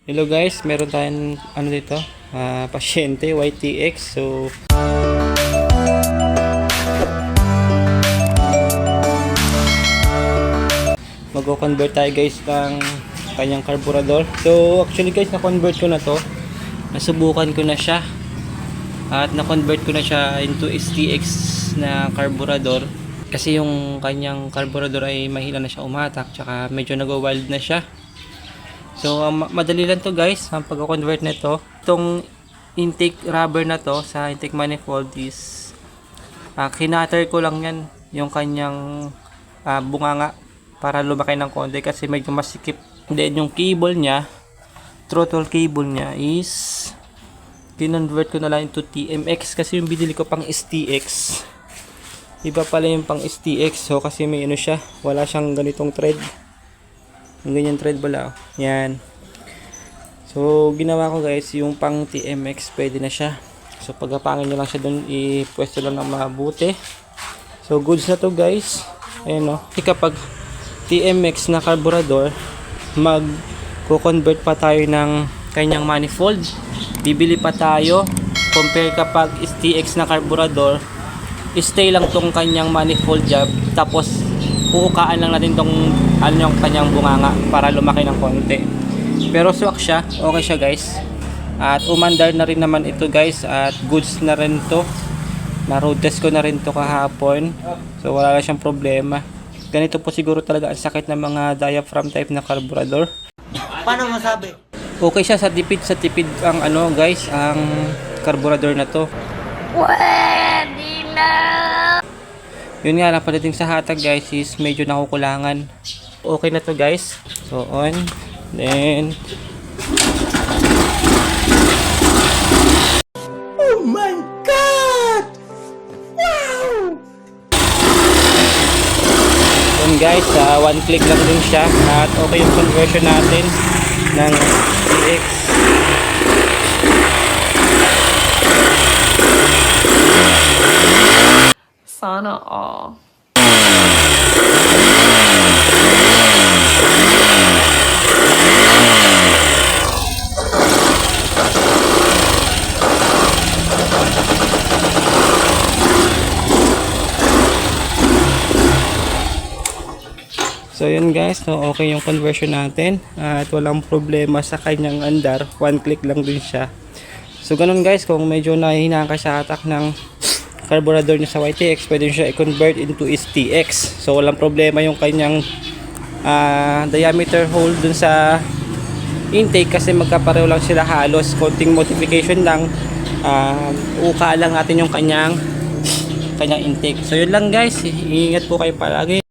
Hello guys, meron tayong ano dito, pasyente YTX. So mag-convert tayo guys ng kanyang carburetor. So actually guys, na-convert ko na to. Nasubukan ko na siya. At na-convert ko na siya into STX na carburetor. Kasi yung kanyang carburetor ay mahina na siya umatak, tsaka medyo nag-wild na siya. So madali lang to guys ang pag-convert nito. Itong intake rubber na to sa intake manifold is kinater ko lang yan yung kanyang bunganga para lumaki ng konti kasi medyo masikip. Then yung cable niya, throttle cable niya is kinonvert ko na lang into TMX kasi yung binili ko pang STX. Iba pala yung pang STX, so kasi may ano siya, wala siyang ganitong thread. Yung ganyan thread pala. Yan. So, ginawa ko guys, yung pang TMX, pwede na siya. So, pagkapangin nyo lang siya dun, ipwesto lang ng mabuti. So, goods na to guys. Ayan o. Kapag TMX na carburetor, mag-convert pa tayo ng kanyang manifold. Bibili pa tayo. Compare kapag STX na carburetor, stay lang tong kanyang manifold job. Tapos, uukaan lang natin tong yung kanyang bunganga para lumaki ng konti. Pero swak siya, okay siya guys. At umandar na rin naman ito guys. At goods na rin to. Na road test ko na rin to kahapon. So wala na siyang problema. Ganito po siguro talaga ang sakit ng mga diaphragm type na carburetor. Paano masabi? Okay siya sa tipid ang ano guys, ang carburetor na to. Pwede na! Yun nga lang pagdating sa hatag guys is medyo nakukulangan. Okay na to guys. So on. Then Oh my God! Wow! yun guys, one click lang din siya. At okay yung conversion natin ng TX. Sana all. So yun guys, so okay yung conversion natin at walang problema sa kanyang andar, one click lang din siya. So ganun guys, kung medyo nahihinaan ka sa atak ng carburetor niya sa YTX, pwede siya i-convert into STX. So walang problema yung kanyang diameter hole dun sa intake kasi magkapareho lang sila halos, konting modification lang. Uka lang natin yung kanyang intake. So yun lang guys, iingat po kayo palagi.